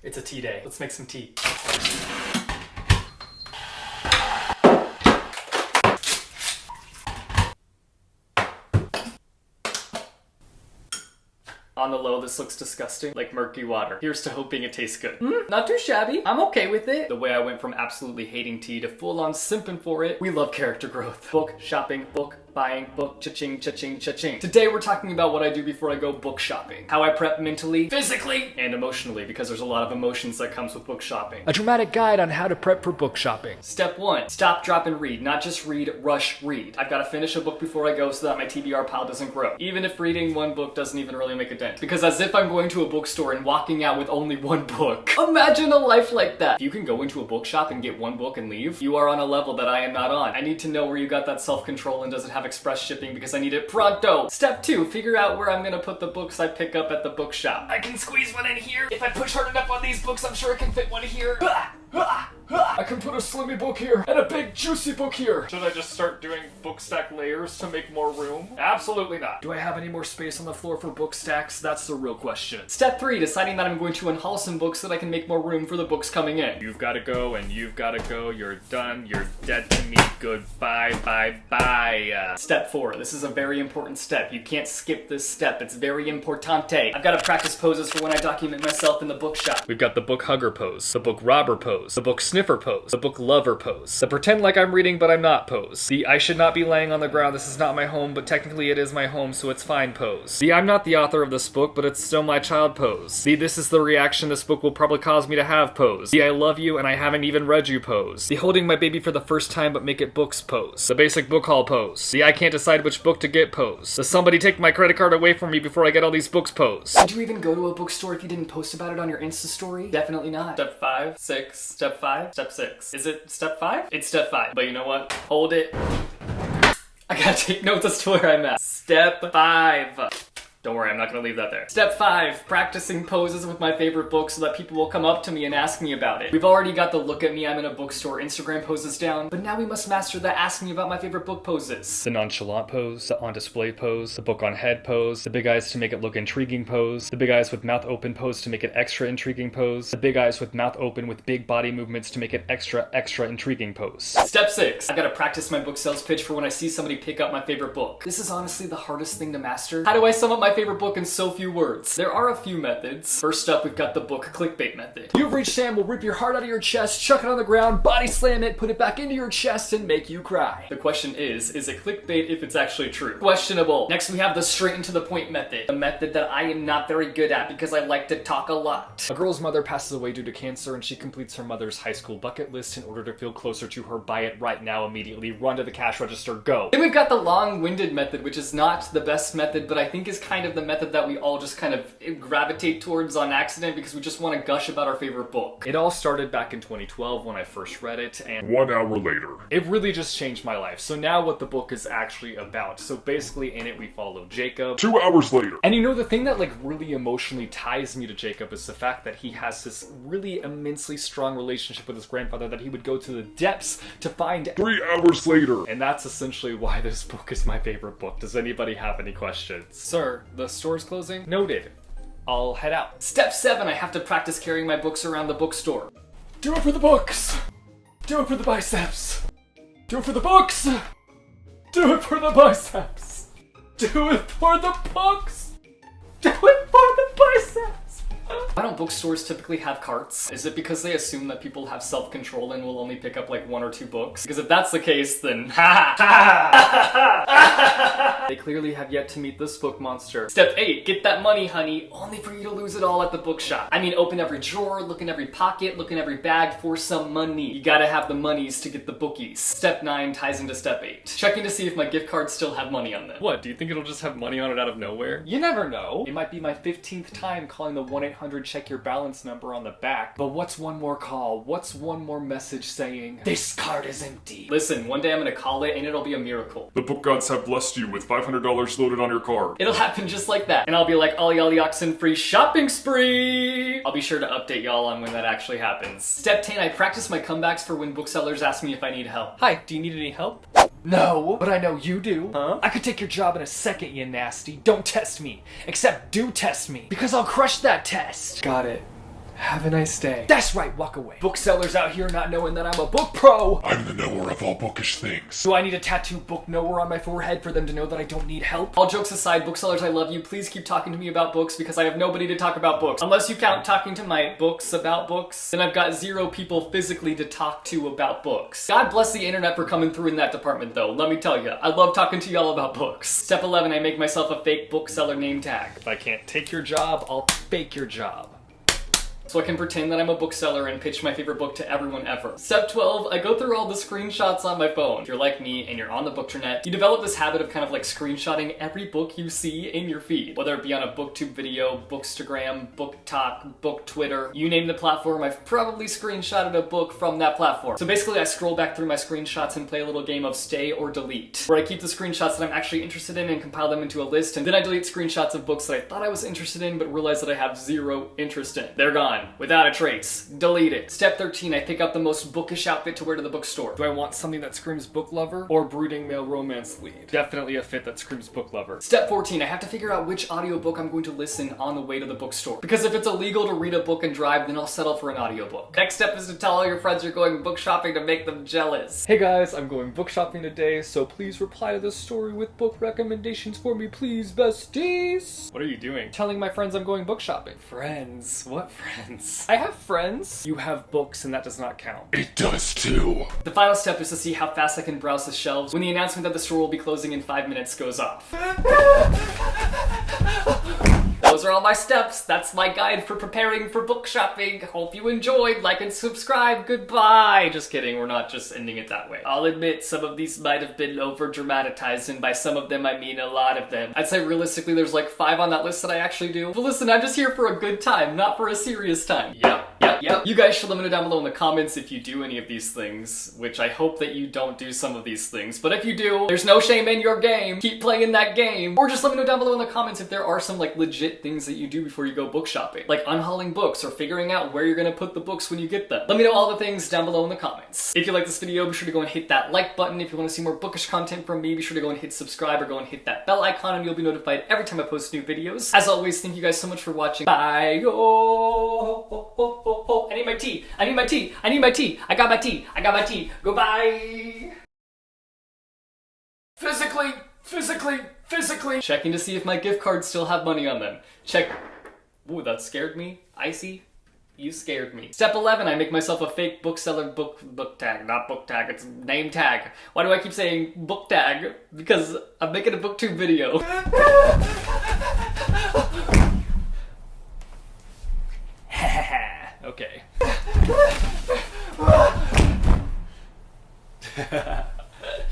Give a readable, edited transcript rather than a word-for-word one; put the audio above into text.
It's a tea day. Let's make some tea. On the low, this looks disgusting, like murky water. Here's to hoping it tastes good. Not too shabby. I'm okay with it. The way I went from absolutely hating tea to full-on simping for it. We love character growth. Book shopping, book buying, book cha-ching, cha-ching, cha-ching. Today we're talking about what I do before I go book shopping. How I prep mentally, physically, and emotionally, because there's a lot of emotions that comes with book shopping. A dramatic guide on how to prep for book shopping. Step 1. Stop, drop, and read. Not just read, rush, read. I've got to finish a book before I go so that my TBR pile doesn't grow. Even if reading one book doesn't even really make a dent. Because as if I'm going to a bookstore and walking out with only one book. Imagine a life like that. If you can go into a bookshop and get one book and leave, you are on a level that I am not on. I need to know where you got that self-control and does it have express shipping because I need it pronto. Step 2. Figure out where I'm gonna put the books I pick up at the bookshop. I can squeeze one in here. If I push hard enough on these books, I'm sure I can fit one here. I can put a slimmy book here and a big juicy book here. Should I just start doing book stack layers to make more room? Absolutely not. Do I have any more space on the floor for book stacks? That's the real question. Step 3. Deciding that I'm going to unhaul some books so that I can make more room for the books coming in. You've got to go and you've got to go. You're done. You're dead to me. Goodbye, bye, bye. Step 4. This is a very important step. You can't skip this step. It's very importante. I've got to practice poses for when I document myself in the bookshop. We've got the book hugger pose, the book robber pose, the book sniffer pose, the book lover pose, the pretend like I'm reading but I'm not pose, the I should not be laying on the ground, this is not my home, but technically it is my home, so it's fine pose, the I'm not the author of this book, but it's still my child pose, the this is the reaction this book will probably cause me to have pose, the I love you and I haven't even read you pose, the holding my baby for the first time but make it books pose, the basic book haul pose, the I can't decide which book to get pose, the somebody take my credit card away from me before I get all these books pose. Would you even go to a bookstore if you didn't post about it on your Insta story? Definitely not. Step 5, 6, step 5, step 6. Is it step 5? It's step 5. But you know what? Hold it. I gotta take notes as to where I'm at. Step 5. Don't worry, I'm not gonna leave that there. Step 5, practicing poses with my favorite books so that people will come up to me and ask me about it. We've already got the look at me, I'm in a bookstore Instagram poses down, but now we must master the ask me about my favorite book poses. The nonchalant pose, the on display pose, the book on head pose, the big eyes to make it look intriguing pose, the big eyes with mouth open pose to make it extra intriguing pose, the big eyes with mouth open with big body movements to make it extra intriguing pose. Step 6, I gotta practice my book sales pitch for when I see somebody pick up my favorite book. This is honestly the hardest thing to master. How do I sum up my favorite book in so few words? There are a few methods. First up, we've got the book clickbait method. You've reached Sam will rip your heart out of your chest, chuck it on the ground, body slam it, put it back into your chest, and make you cry. The question is it clickbait if it's actually true? Questionable. Next, we have the straight and to the point method. A method that I am not very good at because I like to talk a lot. A girl's mother passes away due to cancer and she completes her mother's high school bucket list in order to feel closer to her. Buy it right now, immediately, run to the cash register, go. Then we've got the long-winded method, which is not the best method, but I think is kind of the method that we all just kind of gravitate towards on accident because we just want to gush about our favorite book. It all started back in 2012 when I first read it, and 1 hour later, it really just changed my life. So now what the book is actually about. So basically in it we follow Jacob. 2 hours later, And you know, the thing that like really emotionally ties me to Jacob is the fact that he has this really immensely strong relationship with his grandfather that he would go to the depths to find. 3 hours later, And that's essentially why this book is my favorite book. Does anybody have any questions? Sir, the store's closing? Noted. I'll head out. Step 7, I have to practice carrying my books around the bookstore. Do it for the books! Do it for the biceps! Do it for the books! Do it for the biceps! Do it for the books! Do it for the biceps! Why don't bookstores typically have carts? Is it because they assume that people have self-control and will only pick up like 1 or 2 books? Because if that's the case, then they clearly have yet to meet this book monster. Step 8, get that money, honey, only for you to lose it all at the bookshop. I mean, open every drawer, look in every pocket, look in every bag for some money. You gotta have the monies to get the bookies. Step 9 ties into step 8. Checking to see if my gift cards still have money on them. What, do you think it'll just have money on it out of nowhere? You never know. It might be my 15th time calling the 1-800 check your balance number on the back. But what's one more call? What's one more message saying, this card is empty? Listen, one day I'm gonna call it and it'll be a miracle. the book gods have blessed you with $500 loaded on your card. It'll happen just like that. And I'll be like, ollie ollie oxen free shopping spree! I'll be sure to update y'all on when that actually happens. Step 10, I practice my comebacks for when booksellers ask me if I need help. Hi, do you need any help? No, but I know you do. Huh? I could take your job in a second, you nasty. Don't test me. Except do test me, because I'll crush that test. Got it. Have a nice day. That's right, walk away. Booksellers out here not knowing that I'm a book pro. I'm the knower of all bookish things. Do I need a tattoo book knower on my forehead for them to know that I don't need help? All jokes aside, booksellers, I love you. Please keep talking to me about books because I have nobody to talk about books. Unless you count talking to my books about books, then I've got 0 people physically to talk to about books. God bless the internet for coming through in that department though, let me tell you. I love talking to y'all about books. Step 11, I make myself a fake bookseller name tag. If I can't take your job, I'll fake your job. So I can pretend that I'm a bookseller and pitch my favorite book to everyone ever. Step 12, I go through all the screenshots on my phone. If you're like me and you're on the bookternet, you develop this habit of kind of like screenshotting every book you see in your feed. Whether it be on a booktube video, bookstagram, booktalk, book Twitter, you name the platform, I've probably screenshotted a book from that platform. So basically I scroll back through my screenshots and play a little game of stay or delete, where I keep the screenshots that I'm actually interested in and compile them into a list, and then I delete screenshots of books that I thought I was interested in but realize that I have 0 interest in. They're gone. Without a trace. Delete it. Step 13, I pick out the most bookish outfit to wear to the bookstore. Do I want something that screams book lover or brooding male romance lead? Definitely a fit that screams book lover. Step 14, I have to figure out which audiobook I'm going to listen on the way to the bookstore. Because if it's illegal to read a book and drive, then I'll settle for an audiobook. Next step is to tell all your friends you're going book shopping to make them jealous. Hey guys, I'm going book shopping today, so please reply to this story with book recommendations for me, please, besties. What are you doing? Telling my friends I'm going book shopping. Friends? What friends? I have friends. You have books, and that does not count. It does too. The final step is to see how fast I can browse the shelves when the announcement that the store will be closing in 5 minutes goes off. Those are all my steps. That's my guide for preparing for book shopping. Hope you enjoyed. Like and subscribe. Goodbye. Just kidding. We're not just ending it that way. I'll admit some of these might have been over dramatized, and by some of them I mean a lot of them. I'd say realistically there's like 5 on that list that I actually do. But listen, I'm just here for a good time, not for a serious time. Yep. You guys should let me know down below in the comments if you do any of these things, which I hope that you don't do some of these things. But if you do, there's no shame in your game. Keep playing that game. Or just let me know down below in the comments if there are some like legit things that you do before you go book shopping. Like unhauling books or figuring out where you're gonna put the books when you get them. Let me know all the things down below in the comments. If you like this video, be sure to go and hit that like button. If you want to see more bookish content from me, be sure to go and hit subscribe or go and hit that bell icon and you'll be notified every time I post new videos. As always, thank you guys so much for watching. Bye. Oh, I need my tea. I need my tea. I need my tea. I got my tea. I got my tea. Goodbye. Physically. Checking to see if my gift cards still have money on them. Check. Ooh, that scared me. Icy. You scared me. Step 11, I make myself a fake bookseller book tag. Not book tag, it's name tag. Why do I keep saying book tag? Because I'm making a booktube video. Okay.